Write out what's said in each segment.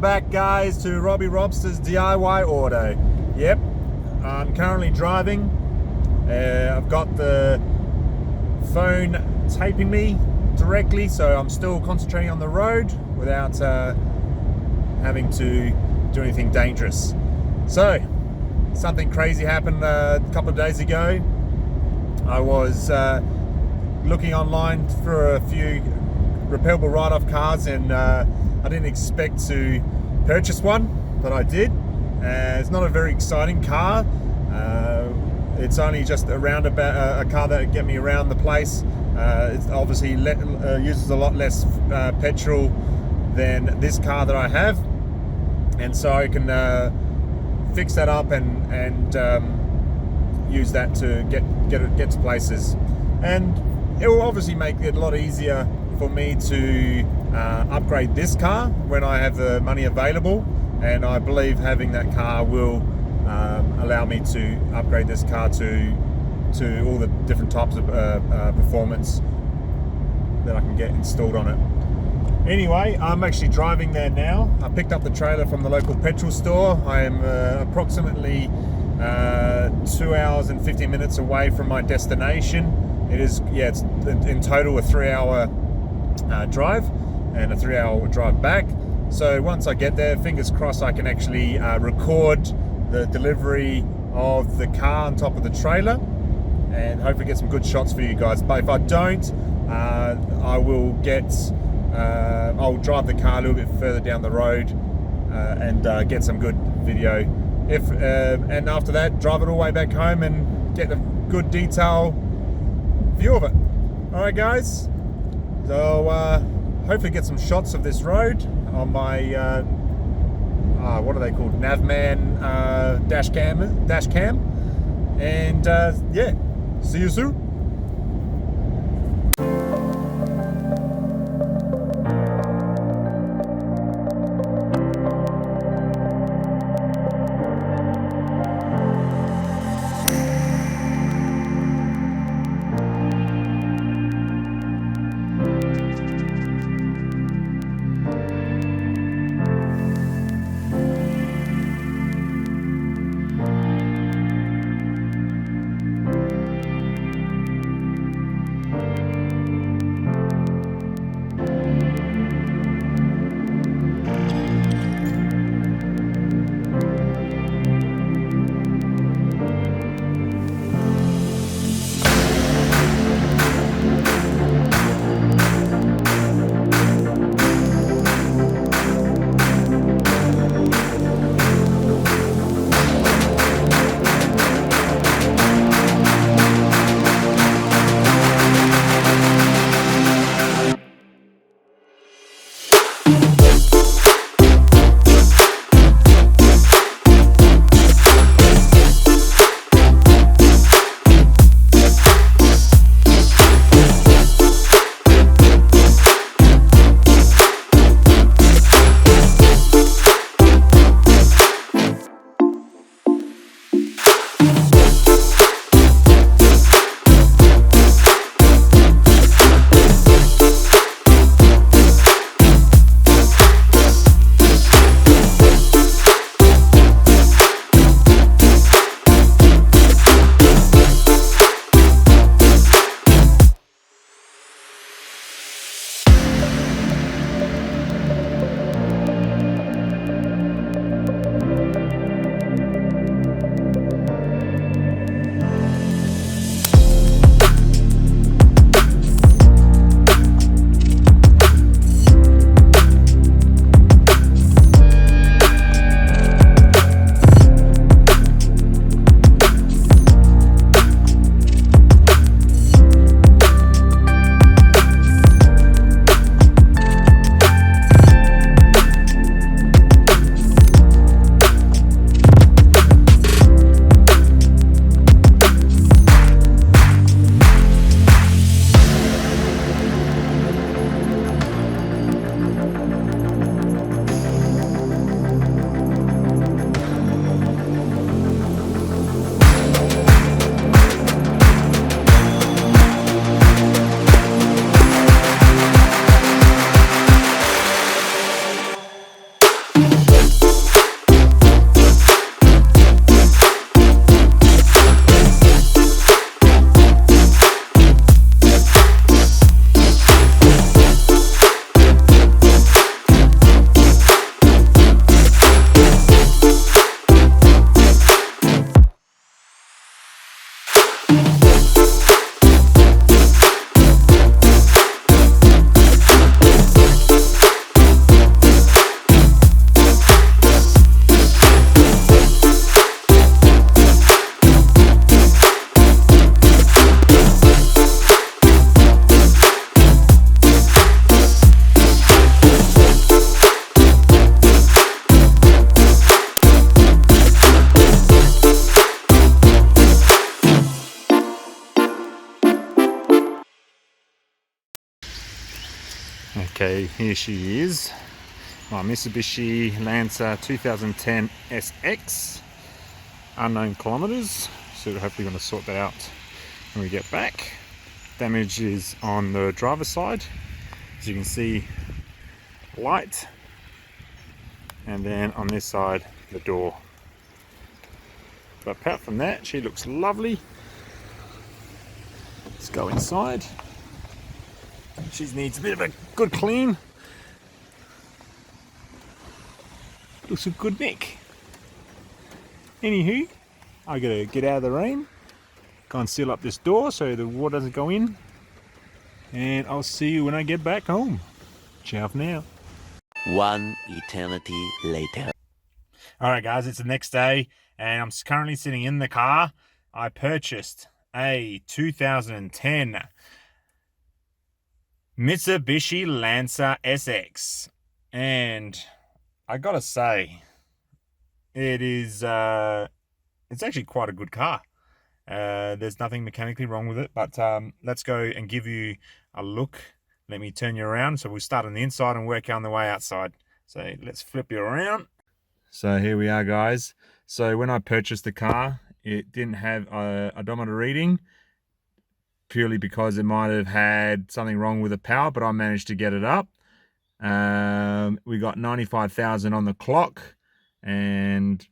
back, guys, to Robby Robstar's DIY Auto. Yep, I'm currently driving. I've got the phone taping me directly, so I'm still concentrating on the road without having to do anything dangerous. So, something crazy happened a couple of days ago. I was looking online for a few repairable write-off cars, and I didn't expect to purchase one, but I did. It's not a very exciting car. It's only just around about a car that would get me around the place. It obviously uses a lot less petrol than this car that I have, and so I can fix that up and use that to get to places. And it will obviously make it a lot easier for me to upgrade this car when I have the money available, and I believe having that car will allow me to upgrade this car to all the different types of performance that I can get installed on it. Anyway, I'm actually driving there now. I picked up the trailer from the local petrol store. I am approximately 2 hours and 15 minutes away from my destination. It's in total a 3-hour drive and a 3-hour drive back. So once I get there, fingers crossed, I can actually record the delivery of the car on top of the trailer and hopefully get some good shots for you guys. But if I don't, I'll drive the car a little bit further down the road and get some good video. And after that, drive it all the way back home and get a good detail view of it. All right, guys. So hopefully get some shots of this road on my what are they called? Navman dash cam. And yeah, see you soon. So here she is, my Mitsubishi Lancer 2010 SX, unknown kilometers. So hopefully going to sort that out when we get back. Damage is on the driver's side, as you can see, light, and then on this side the door. But apart from that, she looks lovely. Let's go inside. She needs a bit of a good clean. Looks a good nick. Anywho, I gotta get out of the rain, go and seal up this door so the water doesn't go in, and I'll see you when I get back home. Ciao for now. One eternity later. Alright guys, it's the next day and I'm currently sitting in the car. I purchased a 2010 Mitsubishi Lancer SX, and I gotta say, it's actually quite a good car. There's nothing mechanically wrong with it, but let's go and give you a look. Let me turn you around. So we'll start on the inside and work on the way outside. So let's flip you around. So here we are, guys. So when I purchased the car, it didn't have a odometer reading, purely because it might have had something wrong with the power, but I managed to get it up. We got 95,000 on the clock, and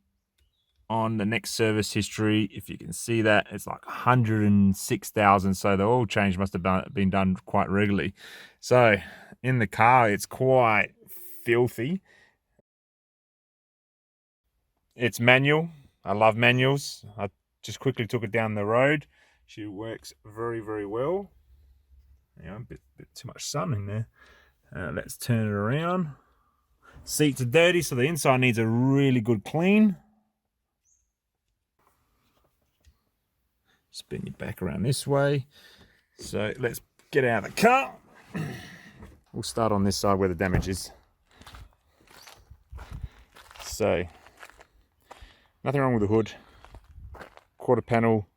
on the next service history, if you can see that, it's like 106,000. So the oil change must have been done quite regularly. So in the car, it's quite filthy. It's manual. I love manuals. I just quickly took it down the road. She works very, very well. A bit too much sun in there. Let's turn it around. Seats are dirty, so the inside needs a really good clean. Spin your back around this way. So let's get out of the car. We'll start on this side where the damage is. So, nothing wrong with the hood. Quarter panel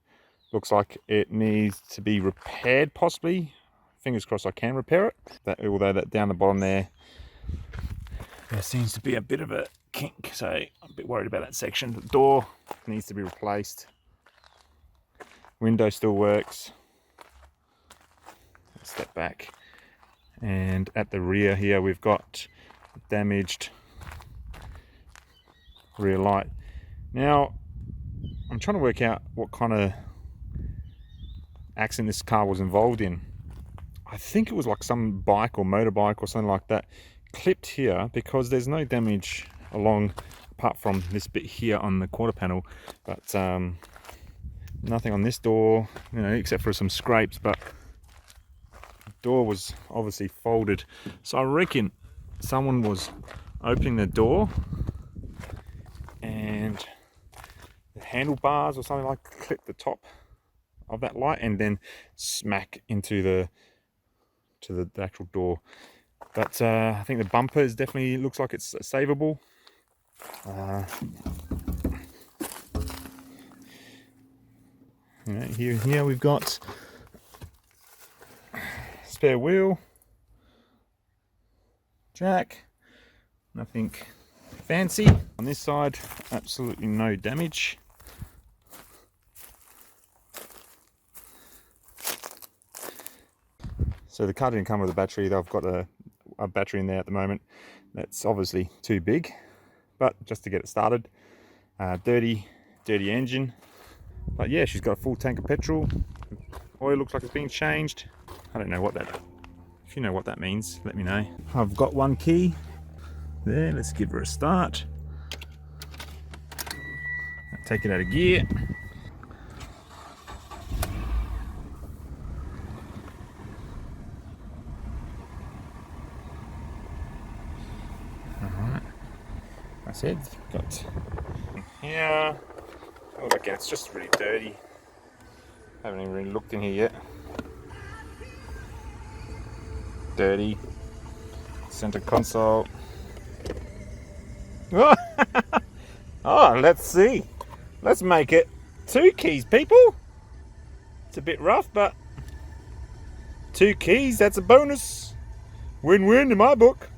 looks like it needs to be repaired, possibly. Fingers crossed I can repair it. Although that down the bottom there seems to be a bit of a kink, so I'm a bit worried about that section. The door needs to be replaced. Window still works. Step back, and at the rear here we've got damaged rear light. Now I'm trying to work out what kind of accident this car was involved in. I think it was like some bike or motorbike or something like that clipped here, because there's no damage along apart from this bit here on the quarter panel, but nothing on this door, except for some scrapes. But the door was obviously folded, so I reckon someone was opening the door and the handlebars or something like clipped the top of that light and then smack into the actual door. But I think the bumper is definitely looks like it's savable. Here we've got spare wheel, jack, nothing fancy. On this side, absolutely no damage. So the car didn't come with a battery. They've got a battery in there at the moment. That's obviously too big, but just to get it started. Dirty engine. But yeah, she's got a full tank of petrol. Oil looks like it's being changed. I don't know what that, if you know what that means, let me know. I've got one key there. Let's give her a start. Take it out of gear. Alright, that's it. Got here. Oh, again, it's just really dirty. Haven't even really looked in here yet. Dirty. Center console. Oh, let's see. Let's make it 2 keys, people. It's a bit rough, but 2 keys, that's a bonus. Win-win in my book.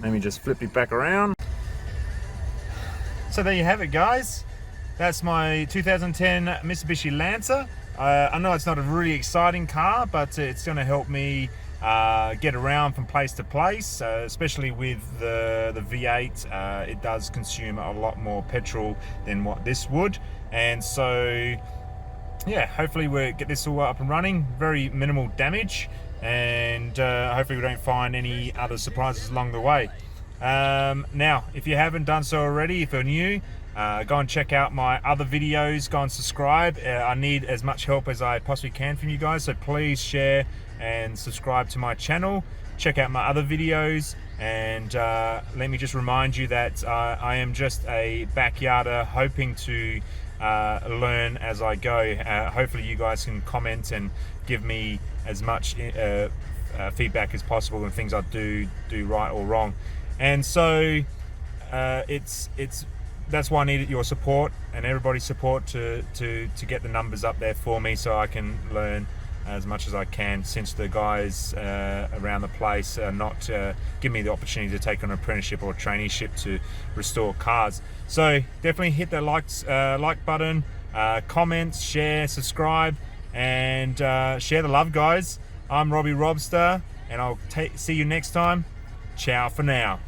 Let me just flip it back around. So there you have it, guys. That's my 2010 Mitsubishi Lancer. I know it's not a really exciting car, but it's going to help me get around from place to place, especially with the V8. It does consume a lot more petrol than what this would, and so yeah, hopefully we'll get this all up and running. Very minimal damage, and hopefully we don't find any other surprises along the way. Now, if you haven't done so already, if you're new, go and check out my other videos, go and subscribe. I need as much help as I possibly can from you guys, so please share and subscribe to my channel. Check out my other videos, and let me just remind you that I am just a backyarder hoping to learn as I go. Hopefully you guys can comment and give me as much feedback as possible on things I do right or wrong. And so that's why I needed your support and everybody's support to get the numbers up there for me, so I can learn as much as I can, since the guys around the place are not giving me the opportunity to take on an apprenticeship or a traineeship to restore cars. So definitely hit that like button, comment, share, subscribe, and share the love, guys. I'm Robby Robstar, and I'll see you next time. Ciao for now.